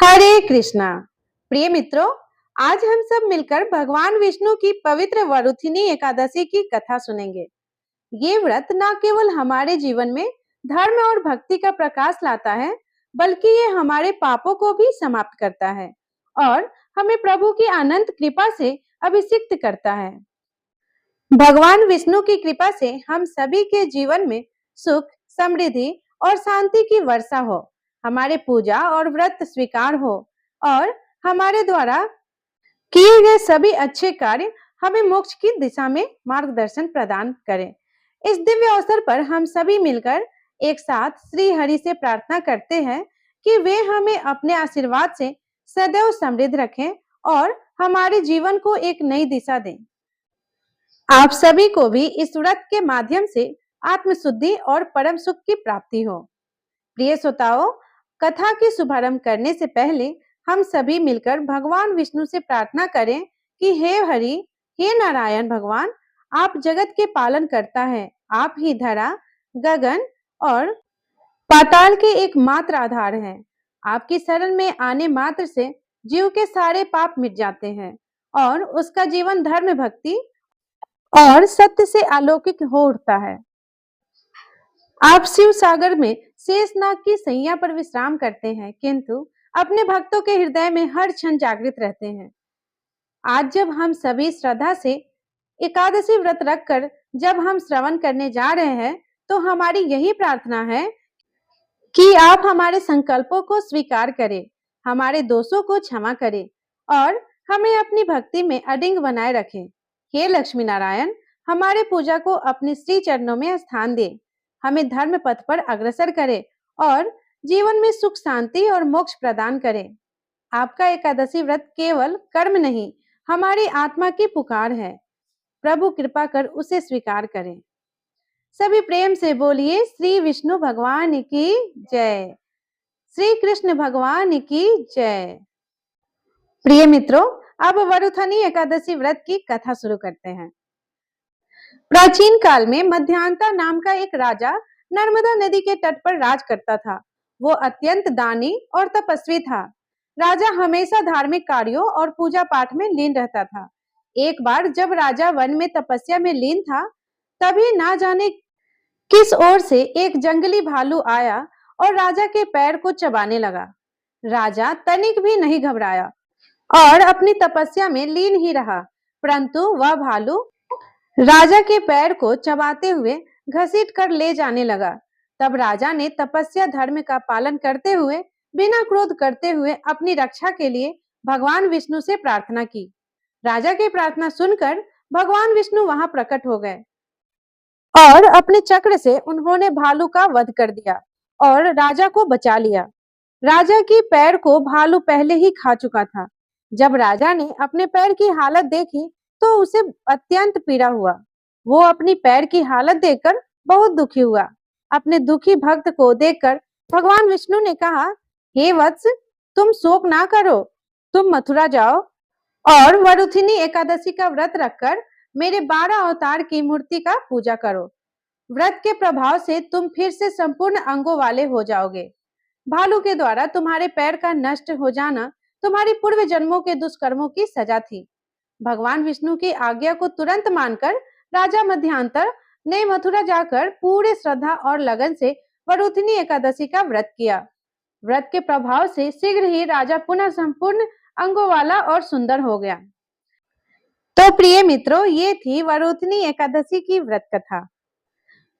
हरे कृष्णा। प्रिय मित्रों, आज हम सब मिलकर भगवान विष्णु की पवित्र वरुथिनी एकादशी की कथा सुनेंगे। ये व्रत न केवल हमारे जीवन में धर्म और भक्ति का प्रकाश लाता है, बल्कि ये हमारे पापों को भी समाप्त करता है और हमें प्रभु की अनंत कृपा से अभिषिक्त करता है। भगवान विष्णु की कृपा से हम सभी के जीवन में सुख, समृद्धि और शांति की वर्षा हो, हमारे पूजा और व्रत स्वीकार हो और हमारे द्वारा किए गए सभी अच्छे कार्य हमें मोक्ष की दिशा में मार्गदर्शन प्रदान करें। इस दिव्य अवसर पर हम सभी मिलकर एक साथ श्री हरि से प्रार्थना करते हैं कि वे हमें अपने आशीर्वाद से सदैव समृद्ध रखें और हमारे जीवन को एक नई दिशा दें। आप सभी को भी इस व्रत के माध्यम से आत्मशुद्धि और परम सुख की प्राप्ति हो। प्रिय श्रोताओ, कथा के शुभारंभ करने से पहले हम सभी मिलकर भगवान विष्णु से प्रार्थना करें कि हे हरि, हे नारायण भगवान, आप जगत के पालन करता है। आप ही धरा, गगन और पाताल के एकमात्र आधार हैं। आपकी शरण में आने मात्र से जीव के सारे पाप मिट जाते हैं और उसका जीवन धर्म, भक्ति और सत्य से अलौकिक हो उठता है। आप शिव सागर में शेषनाग की सैया पर विश्राम करते हैं, किंतु अपने भक्तों के हृदय में हर क्षण जागृत रहते हैं। आज जब हम सभी श्रद्धा से एकादशी व्रत रखकर जब हम श्रवण करने जा रहे हैं, तो हमारी यही प्रार्थना है कि आप हमारे संकल्पों को स्वीकार करें, हमारे दोषों को क्षमा करें और हमें अपनी भक्ति में अडिग बनाए रखें। हे लक्ष्मी नारायण, हमारे पूजा को अपने श्री चरणों में स्थान दे, हमें धर्म पथ पर अग्रसर करें और जीवन में सुख, शांति और मोक्ष प्रदान करें। आपका एकादशी व्रत केवल कर्म नहीं, हमारी आत्मा की पुकार है। प्रभु कृपा कर उसे स्वीकार करें। सभी प्रेम से बोलिए श्री विष्णु भगवान की जय, श्री कृष्ण भगवान की जय। प्रिय मित्रों, अब वरुथनी एकादशी व्रत की कथा शुरू करते हैं। प्राचीन काल में मध्यांता नाम का एक राजा नर्मदा नदी के तट पर राज करता था। वो अत्यंत दानी और तपस्वी था। राजा हमेशा धार्मिक कार्यों और पूजा पाठ में लीन रहता था। एक बार जब राजा वन में तपस्या में लीन था, तभी ना जाने किस ओर से एक जंगली भालू आया और राजा के पैर को चबाने लगा। राजा तनिक भी नहीं घबराया और अपनी तपस्या में लीन ही रहा, परंतु वह भालू राजा के पैर को चबाते हुए घसीट कर ले जाने लगा। तब राजा ने तपस्या धर्म का पालन करते हुए बिना क्रोध करते हुए अपनी रक्षा के लिए भगवान विष्णु से प्रार्थना की। राजा की प्रार्थना सुनकर भगवान विष्णु वहां प्रकट हो गए और अपने चक्र से उन्होंने भालू का वध कर दिया और राजा को बचा लिया। राजा की पैर को भालू पहले ही खा चुका था। जब राजा ने अपने पैर की हालत देखी तो उसे अत्यंत पीड़ा हुआ। वो अपनी पैर की हालत देखकर बहुत दुखी हुआ। अपने दुखी भक्त को देखकर भगवान विष्णु ने कहा, हे वत्स, तुम शोक ना करो, तुम मथुरा जाओ और वरुथिनी एकादशी का व्रत रखकर मेरे 12 अवतार की मूर्ति का पूजा करो। व्रत के प्रभाव से तुम फिर से संपूर्ण अंगों वाले हो जाओगे। भालू के द्वारा तुम्हारे पैर का नष्ट हो जाना तुम्हारी पूर्व जन्मों के दुष्कर्मों की सजा थी। भगवान विष्णु की आज्ञा को तुरंत मानकर राजा मध्यांतर ने मथुरा जाकर पूरे श्रद्धा और लगन से वरुथिनी एकादशी का व्रत किया। व्रत के प्रभाव से शीघ्र ही राजा पुनः संपूर्ण अंगों वाला और सुंदर हो गया। तो प्रिय मित्रों, ये थी वरुथिनी एकादशी की व्रत कथा।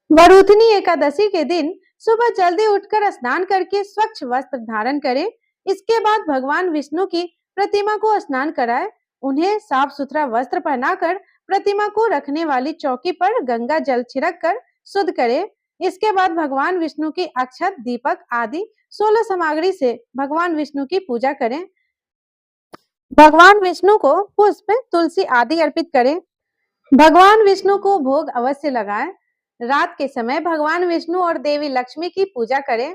वरुथिनी एकादशी के दिन सुबह जल्दी उठकर स्नान करके स्वच्छ वस्त्र धारण करें। इसके बाद भगवान विष्णु की प्रतिमा को स्नान कराएं। उन्हें साफ सुथरा वस्त्र पहनाकर प्रतिमा को रखने वाली चौकी पर गंगा जल छिड़क कर शुद्ध करें। इसके बाद भगवान विष्णु की अक्षत, दीपक आदि 16 सामग्री से भगवान विष्णु की पूजा करें। भगवान विष्णु को पुष्प, तुलसी आदि अर्पित करें। भगवान विष्णु को भोग अवश्य लगाएं। रात के समय भगवान विष्णु और देवी लक्ष्मी की पूजा करें।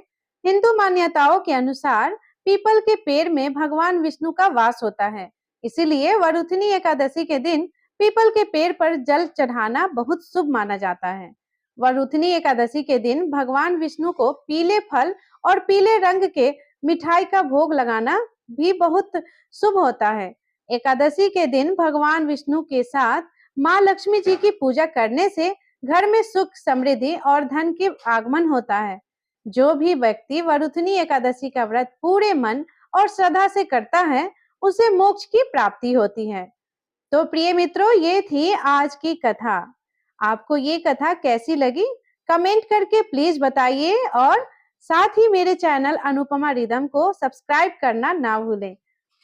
हिंदू मान्यताओं के अनुसार पीपल के पेड़ में भगवान विष्णु का वास होता है, इसीलिए वरुथिनी एकादशी के दिन पीपल के पेड़ पर जल चढ़ाना बहुत शुभ माना जाता है। वरुथिनी एकादशी के दिन भगवान विष्णु को पीले फल और पीले रंग के मिठाई का भोग लगाना भी बहुत शुभ होता है। एकादशी के दिन भगवान विष्णु के साथ माँ लक्ष्मी जी की पूजा करने से घर में सुख, समृद्धि और धन के आगमन होता है। जो भी व्यक्ति वरुथनी एकादशी का व्रत पूरे मन और श्रद्धा से करता है, उसे मोक्ष की प्राप्ति होती है। तो प्रिय मित्रों, ये थी आज की कथा। आपको ये कथा कैसी लगी? कमेंट करके प्लीज बताइए और साथ ही मेरे चैनल अनुपमा रिदम को सब्सक्राइब करना ना भूलें।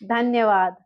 धन्यवाद।